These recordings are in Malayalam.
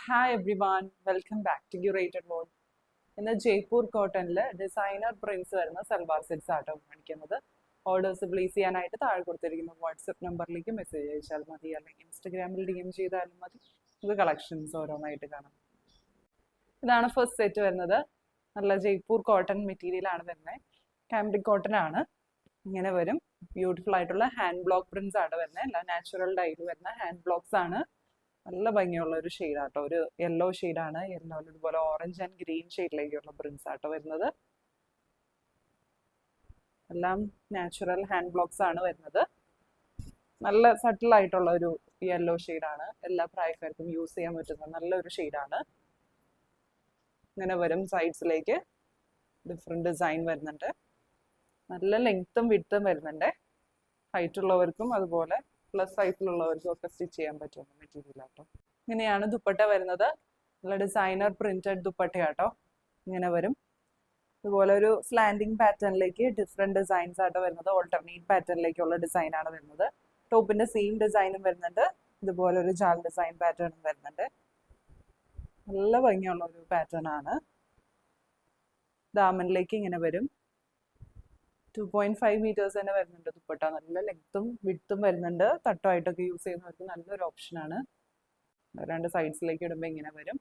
Hi everyone, welcome back to Curated World. ഇന്ന് ജയ്പൂർ കോട്ടണിൽ ഡിസൈനർ പ്രിന്റ്സ് വരുന്ന സൽവാർ സെറ്റ്സ് ആട്ടോ കാണിക്കുന്നത്. ഓർഡേഴ്സ് പ്ലേസ് ചെയ്യാനായിട്ട് താഴെ കൊടുത്തിരിക്കുന്ന വാട്സപ്പ് നമ്പറിലേക്ക് മെസ്സേജ് അയച്ചാൽ മതി, അല്ലെങ്കിൽ ഇൻസ്റ്റഗ്രാമിൽ DM ചെയ്താലും മതി. നമുക്ക് കളക്ഷൻസ് ഓരോന്നായിട്ട് കാണാം. ഇതാണ് ഫസ്റ്റ് സെറ്റ് വരുന്നത്. നല്ല ജയ്പൂർ കോട്ടൺ മെറ്റീരിയൽ ആണ് വരുന്നത്. കാംബ്രിക് കോട്ടൺ ആണ്. ഇങ്ങനെ വരും. ബ്യൂട്ടിഫുൾ ആയിട്ടുള്ള ഹാൻഡ് ബ്ലോക്ക് പ്രിന്റ്സ് ആണ് വരുന്നത്. എല്ലാം നാച്ചുറൽ ഡൈയിൽ വരുന്ന ഹാൻഡ് ബ്ലോക്സ് ആണ്. നല്ല ഭംഗിയുള്ള ഒരു ഷെയ്ഡാട്ടോ, ഒരു യെല്ലോ ഷെയ്ഡാണ്. യെല്ലോയിൽ ഇതുപോലെ ഓറഞ്ച് ആൻഡ് ഗ്രീൻ ഷെയ്ഡിലേക്കുള്ള പ്രിന്റ്സ് ആട്ടോ വരുന്നത്. എല്ലാം നാച്ചുറൽ ഹാൻഡ് ബ്ലോക്സ് ആണ് വരുന്നത്. നല്ല സട്ടിൽ ആയിട്ടുള്ള ഒരു യെല്ലോ ഷെയ്ഡാണ്. എല്ലാ പ്രായക്കാർക്കും യൂസ് ചെയ്യാൻ പറ്റുന്ന നല്ലൊരു ഷെയ്ഡാണ്. ഇങ്ങനെ വരും. സൈഡ്സിലേക്ക് ഡിഫറെന്റ് ഡിസൈൻ വരുന്നുണ്ട്. നല്ല ലെങ്ത്തും വിഡ്ത്തും വരുന്നുണ്ട്. ഹൈറ്റ് ഉള്ളവർക്കും അതുപോലെ പ്ലസ് സൈസിലുള്ളവർക്കും ഒക്കെ സ്റ്റിച്ച് ചെയ്യാൻ പറ്റുന്ന മെറ്റീരിയൽ ആട്ടോ. ഇങ്ങനെയാണ് ദുപ്പട്ട വരുന്നത്. നല്ല ഡിസൈനർ പ്രിന്റഡ് ദുപ്പട്ടയാട്ടോ. ഇങ്ങനെ വരും. ഇതുപോലെ ഒരു സ്ലാൻഡിങ് പാറ്റേണിലേക്ക് ഡിഫറെന്റ് ഡിസൈൻസ് ആട്ടോ വരുന്നത്. ഓൾട്ടർനേറ്റ് പാറ്റേണിലേക്കുള്ള ഡിസൈൻ ആണ് വരുന്നത്. ടോപ്പിന്റെ സെയിം ഡിസൈനും വരുന്നുണ്ട്. ഇതുപോലെ ഒരു ജാൽ ഡിസൈൻ പാറ്റേണും വരുന്നുണ്ട്. നല്ല ഭംഗിയുള്ള ഒരു പാറ്റേൺ ആണ്. ദാമനിലേക്ക് ഇങ്ങനെ വരും. 2.5 meters തന്നെ വരുന്നുണ്ട് ദുപ്പട്ട. നല്ല ലെങ്ത്തും വിഡ്ത്തും വരുന്നുണ്ട്. തട്ടമായിട്ടൊക്കെ യൂസ് ചെയ്യുന്നവർക്ക് നല്ലൊരു ഓപ്ഷനാണ്. രണ്ട് സൈഡ്സിലേക്ക് ഇടുമ്പോൾ ഇങ്ങനെ വരും.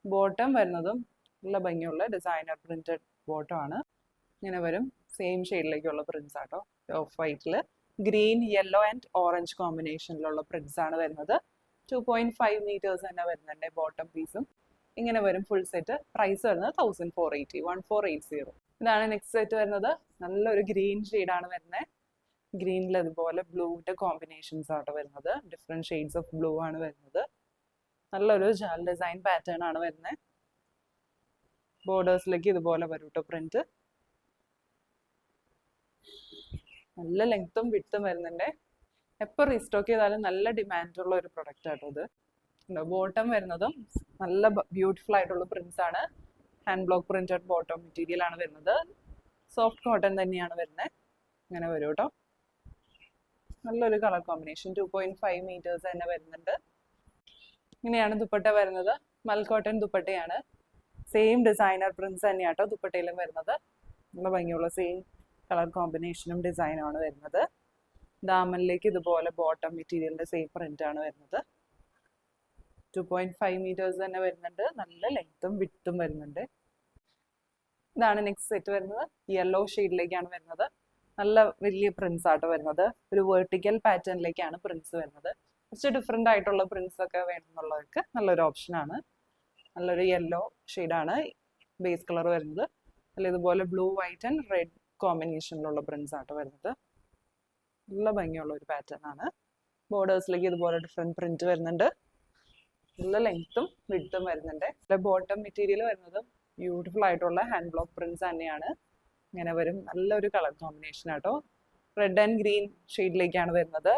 ബോട്ടം വരുന്നതും നല്ല ഭംഗിയുള്ള ഡിസൈനർ പ്രിന്റഡ് ബോട്ടം ആണ്. ഇങ്ങനെ വരും. സെയിം ഷെയ്ഡിലേക്കുള്ള പ്രിന്റ്സ് ആട്ടോ. ഓഫ് വൈറ്റിൽ ഗ്രീൻ, യെല്ലോ ആൻഡ് ഓറഞ്ച് കോമ്പിനേഷനിലുള്ള പ്രിന്റ്സ് ആണ് വരുന്നത്. 2.5 meters തന്നെ വരുന്നുണ്ട് ബോട്ടം പീസും. ഇങ്ങനെ വരും ഫുൾ സെറ്റ്. പ്രൈസ് വരുന്നത് 1480, 1480. ഇതാണ് നെക്സ്റ്റ് സെറ്റ് വരുന്നത്. നല്ലൊരു ഗ്രീൻ ഷെയ്ഡാണ് വരുന്നത്. ഗ്രീനിൽ അതുപോലെ ബ്ലൂവിന്റെ കോമ്പിനേഷൻസ് ആട്ടോ വരുന്നത്. ഡിഫറെന്റ് ഷെയ്ഡ്സ് ഓഫ് ബ്ലൂ ആണ് വരുന്നത്. നല്ലൊരു ജാൽ ഡിസൈൻ പാറ്റേൺ ആണ് വരുന്നത്. ബോർഡേഴ്സിലേക്ക് ഇതുപോലെ വരും കേട്ടോ പ്രിന്റ്. നല്ല ലെങ്ത്തും വിഡ്ത്തും വരുന്നുണ്ട്. എപ്പോൾ റീസ്റ്റോക്ക് ചെയ്താലും നല്ല ഡിമാൻഡുള്ള ഒരു പ്രൊഡക്റ്റ് ആട്ടോ ഇത്. ബോട്ടം വരുന്നതും നല്ല ബ്യൂട്ടിഫുൾ ആയിട്ടുള്ള പ്രിന്റ്സ് ആണ്. Hand block printed bottom material ആണ് വരുന്നത്. സോഫ്റ്റ് കോട്ടൺ തന്നെയാണ് വരുന്നത്. ഇങ്ങനെ വരും കേട്ടോ. നല്ലൊരു കളർ കോമ്പിനേഷൻ. 2.5 meters തന്നെ വരുന്നുണ്ട്. ഇങ്ങനെയാണ് ദുപ്പട്ട വരുന്നത്. മൽ കോട്ടൺ ദുപ്പട്ടയാണ്. സെയിം ഡിസൈനർ പ്രിന്റ്സ് തന്നെയാട്ടോ ദുപ്പട്ടയിലും വരുന്നത്. നല്ല ഭംഗിയുള്ള സെയിം കളർ കോമ്പിനേഷനും ഡിസൈനും ആണ് വരുന്നത്. ദാമനിലേക്ക് ഇതുപോലെ ബോട്ടം മെറ്റീരിയലിന്റെ സെയിം പ്രിന്റ് ആണ് വരുന്നത്. 2.5 meters തന്നെ വരുന്നുണ്ട്. നല്ല ലെങ്ത്തും വിഡ്ത്തും വരുന്നുണ്ട്. ഇതാണ് നെക്സ്റ്റ് സെറ്റ് വരുന്നത്. യെല്ലോ ഷെയ്ഡിലേക്കാണ് വരുന്നത്. നല്ല വലിയ പ്രിന്റ്സ് ആട്ടോ വരുന്നത്. ഒരു വെർട്ടിക്കൽ പാറ്റേണിലേക്കാണ് പ്രിന്റ്സ് വരുന്നത്. കുറച്ച് ഡിഫറെന്റ് ആയിട്ടുള്ള പ്രിന്റ്സ് ഒക്കെ വേണമെന്നുള്ളവർക്ക് നല്ലൊരു ഓപ്ഷനാണ്. നല്ലൊരു യെല്ലോ ഷെയ്ഡാണ് ബേസ് കളർ വരുന്നത്. അല്ല ഇതുപോലെ ബ്ലൂ, വൈറ്റ് ആൻഡ് റെഡ് കോമ്പിനേഷനിലുള്ള പ്രിന്റ്സ് ആട്ടോ വരുന്നത്. നല്ല ഭംഗിയുള്ള ഒരു പാറ്റേൺ ആണ്. ബോർഡേഴ്സിലേക്ക് ഇതുപോലെ ഡിഫറെന്റ് പ്രിന്റ് വരുന്നുണ്ട്. നല്ല ലെങ്ത്തും വിഡ്ത്തും വരുന്നുണ്ട്. ബോട്ടം മെറ്റീരിയൽ വരുന്നത് ബ്യൂട്ടിഫുൾ ആയിട്ടുള്ള ഹാൻഡ് ബ്ലോക്ക് പ്രിന്റ്സ് തന്നെയാണ്. ഇങ്ങനെ വരും. നല്ലൊരു കളർ കോമ്പിനേഷൻ ആട്ടോ. റെഡ് ആൻഡ് ഗ്രീൻ ഷെയ്ഡിലേക്കാണ് വരുന്നത്.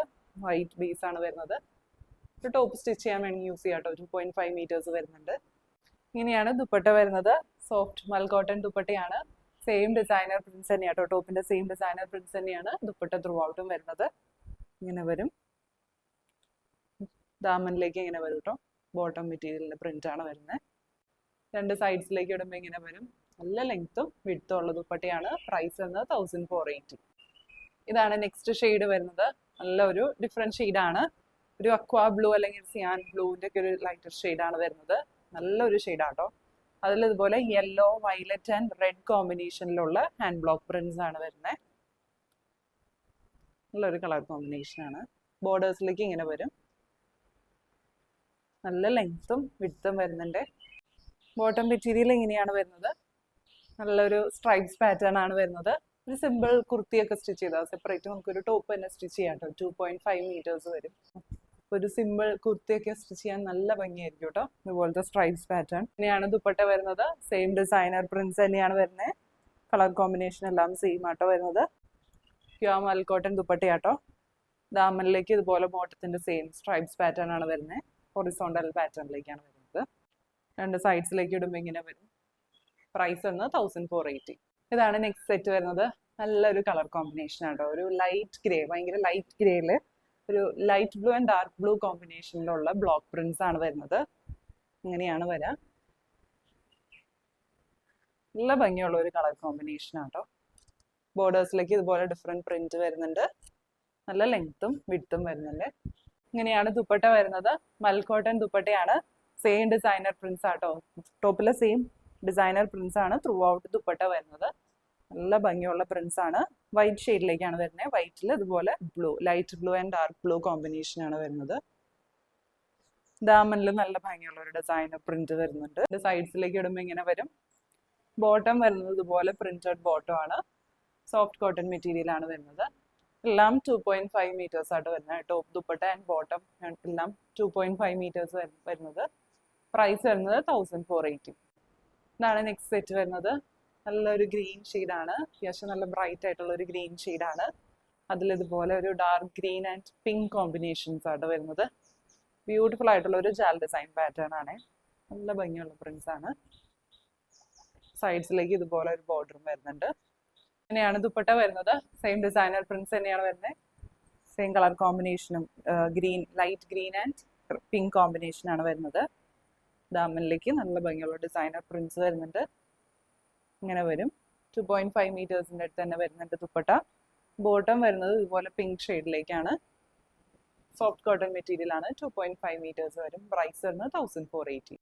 വൈറ്റ് ബേസ് ആണ് വരുന്നത്. ഒരു ടോപ്പ് സ്റ്റിച്ച് ചെയ്യാൻ വേണമെങ്കിൽ യൂസ് ചെയ്യാം കേട്ടോ. 2.5 meters വരുന്നുണ്ട്. ഇങ്ങനെയാണ് ദുപ്പട്ട വരുന്നത്. സോഫ്റ്റ് മൽ കോട്ടൺ ദുപ്പട്ടയാണ്. സെയിം ഡിസൈനർ പ്രിന്റ്സ് തന്നെയാട്ടോ. ടോപ്പിന്റെ സെയിം ഡിസൈനർ പ്രിന്റ്സ് തന്നെയാണ് ദുപ്പട്ട ത്രൂ ഔട്ടും വരുന്നത്. ഇങ്ങനെ വരും. ദാമനിലേക്ക് ഇങ്ങനെ വരും കേട്ടോ. ബോട്ടം മെറ്റീരിയലിന്റെ പ്രിന്റ് ആണ് വരുന്നത്. രണ്ട് സൈഡ്സിലേക്ക് ഇടുമ്പോൾ ഇങ്ങനെ വരും. നല്ല ലെങ്ത്തും വിഡ്ത്തും ഉള്ള ദുപ്പട്ടയാണ്. പ്രൈസ് വരുന്നത് 1480. ഇതാണ് നെക്സ്റ്റ് ഷെയ്ഡ് വരുന്നത്. നല്ല ഒരു ഡിഫറെന്റ് ഷെയ്ഡാണ്. ഒരു അക്വാ ബ്ലൂ അല്ലെങ്കിൽ സിയാൻ ബ്ലൂവിന്റെ ഒക്കെ ഒരു ലൈറ്റർ ഷെയ്ഡാണ് വരുന്നത്. നല്ലൊരു ഷെയ്ഡാട്ടോ. അതിൽ ഇതുപോലെ യെല്ലോ, വയലറ്റ് ആൻഡ് റെഡ് കോമ്പിനേഷനിലുള്ള ഹാൻഡ് ബ്ലോക്ക് പ്രിന്റ്സ് ആണ് വരുന്നത്. നല്ലൊരു കളർ കോമ്പിനേഷൻ ആണ്. ബോർഡേഴ്സിലേക്ക് ഇങ്ങനെ വരും. നല്ല ലെങ്ത്തും വിഡ്ത്തും വരുന്നുണ്ട്. ബോട്ടം മെറ്റീരിയൽ ഇങ്ങനെയാണ് വരുന്നത്. നല്ലൊരു സ്ട്രൈപ്സ് പാറ്റേൺ ആണ് വരുന്നത്. ഒരു സിമ്പിൾ കുർത്തിയൊക്കെ സ്റ്റിച്ച് ചെയ്താൽ സെപ്പറേറ്റ് നമുക്കൊരു ടോപ്പ് തന്നെ സ്റ്റിച്ച് ചെയ്യാം കേട്ടോ. 2.5 meters വരും. ഒരു സിമ്പിൾ കുർത്തിയൊക്കെ സ്റ്റിച്ച് ചെയ്യാൻ നല്ല ഭംഗിയായിരിക്കും കേട്ടോ. ഇതുപോലത്തെ സ്ട്രൈപ്സ് പാറ്റേൺ. ഇങ്ങനെയാണ് ദുപ്പട്ട വരുന്നത്. സെയിം ഡിസൈനർ പ്രിന്റ്സ് തന്നെയാണ് വരുന്നത്. കളർ കോമ്പിനേഷൻ എല്ലാം സെയിം ആട്ടോ വരുന്നത്. പ്യുവർ മൽ കോട്ടൺ ദുപ്പട്ടയാട്ടോ. ദാമനിലേക്ക് ഇതുപോലെ ബോട്ടത്തിന്റെ സെയിം സ്ട്രൈപ്സ് പാറ്റേൺ ആണ് വരുന്നത്. ഹൊറിസോണ്ടൽ പാറ്റേണിലേക്കാണ് വരുന്നത്. രണ്ട് സൈഡ്സിലേക്ക് ഇടുമ്പോൾ ഇങ്ങനെ വരും. പ്രൈസ് വരുന്നത് 1480. ഇതാണ് നെക്സ്റ്റ് സെറ്റ് വരുന്നത്. നല്ലൊരു കളർ കോമ്പിനേഷൻ ആട്ടോ. ഒരു ലൈറ്റ് ഗ്രേ, ഭയങ്കര ലൈറ്റ് ഗ്രേയില് ഒരു light blue and dark blue കോമ്പിനേഷനിലുള്ള ബ്ലോക്ക് പ്രിന്റ്സ് ആണ് വരുന്നത്. ഇങ്ങനെയാണ് വരിക. നല്ല ഭംഗിയുള്ള ഒരു കളർ കോമ്പിനേഷൻ ആട്ടോ. ബോർഡേഴ്സിലേക്ക് ഇതുപോലെ ഡിഫറെന്റ് പ്രിന്റ് വരുന്നുണ്ട്. നല്ല ലെങ്ത്തും വിഡ്ത്തും വരുന്നുണ്ട്. ഇങ്ങനെയാണ് ദുപ്പട്ട വരുന്നത്. മൽക്കോട്ടൺ ദുപ്പട്ടയാണ്. സെയിം ഡിസൈനർ പ്രിന്റ്സ് ആട്ടോ. ടോപ്പിലെ സെയിം ഡിസൈനർ പ്രിന്റ്സ് ആണ് ത്രൂ ഔട്ട് ദുപ്പട്ട വരുന്നത്. നല്ല ഭംഗിയുള്ള പ്രിന്റ്സ് ആണ്. വൈറ്റ് ഷെയ്ഡിലേക്കാണ് വരുന്നത്. വൈറ്റിൽ ഇതുപോലെ blue, light blue and dark blue combination ആണ് വരുന്നത്. ദാമനിൽ നല്ല ഭംഗിയുള്ള ഒരു ഡിസൈനർ പ്രിന്റ് വരുന്നുണ്ട്. സൈഡ്സിലേക്ക് ഇടുമ്പോൾ ഇങ്ങനെ വരും. ബോട്ടം വരുന്നത് ഇതുപോലെ പ്രിന്റഡ് ബോട്ടം ആണ്. സോഫ്റ്റ് കോട്ടൺ മെറ്റീരിയൽ ആണ് വരുന്നത്. എല്ലാം 2.5 മീറ്റേഴ്സ് ആയിട്ട് വരുന്നത്. ടോപ്പ് ദുപ്പട്ട ആൻഡ് ബോട്ടം എല്ലാം 2.5 മീറ്റേഴ്സ് വരുന്നത്. പ്രൈസ് വരുന്നത് 1480. ഇതാണ് നെക്സ്റ്റ് സെറ്റ് വരുന്നത്. നല്ലൊരു ഗ്രീൻ ഷെയ്ഡാണ്. അത്യാവശ്യം നല്ല ബ്രൈറ്റ് ആയിട്ടുള്ള ഒരു ഗ്രീൻ ഷെയ്ഡാണ്. അതിൽ ഇതുപോലെ ഒരു dark green and pink combinations ആണ് വരുന്നത്. ബ്യൂട്ടിഫുൾ ആയിട്ടുള്ള ഒരു ജാൽ ഡിസൈൻ പാറ്റേൺ ആണ്. നല്ല ഭംഗിയുള്ള പ്രിന്റ്സ് ആണ്. സൈഡ്സിലേക്ക് ഇതുപോലെ ഒരു ബോർഡറും വരുന്നുണ്ട്. ഇങ്ങനെയാണ് ദുപ്പട്ട വരുന്നത്. സെയിം ഡിസൈനർ പ്രിന്റ്സ് തന്നെയാണ് വരുന്നത്. സെയിം കളർ കോമ്പിനേഷനും green, light green and pink combination ആണ് വരുന്നത്. ദാമനിലേക്ക് നല്ല ഭംഗിയുള്ള ഡിസൈനർ പ്രിന്റ്സ് വരുന്നുണ്ട്. ഇങ്ങനെ വരും. 2.5 മീറ്റേഴ്സിൻ്റെ അടുത്ത് തന്നെ വരുന്നുണ്ട് ദുപ്പട്ട. ബോട്ടം വരുന്നത് ഇതുപോലെ പിങ്ക് ഷെയ്ഡിലേക്കാണ്. സോഫ്റ്റ് കോട്ടൺ മെറ്റീരിയൽ ആണ്. 2.5 മീറ്റേഴ്സ് വരും. പ്രൈസ് വരുന്നത് 1480.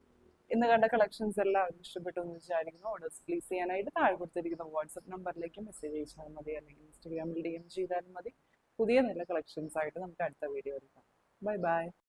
ഇന്ന് കണ്ട കളക്ഷൻസ് എല്ലാവർക്കും ഇഷ്ടപ്പെട്ടു എന്ന് വിചാരിക്കുന്നു. ഓർഡേഴ്സ് പ്ലേസ് ചെയ്യാനായിട്ട് താഴെ കൊടുത്തിരിക്കുന്ന വാട്സപ്പ് നമ്പറിലേക്ക് മെസ്സേജ് അയച്ചാൽ മതി, അല്ലെങ്കിൽ ഇൻസ്റ്റാഗ്രാമിൽ DM ചെയ്താലും മതി. പുതിയ നല്ല കളക്ഷൻസ് ആയിട്ട് നമുക്ക് അടുത്ത വീഡിയോ എടുക്കാം. Bye bye.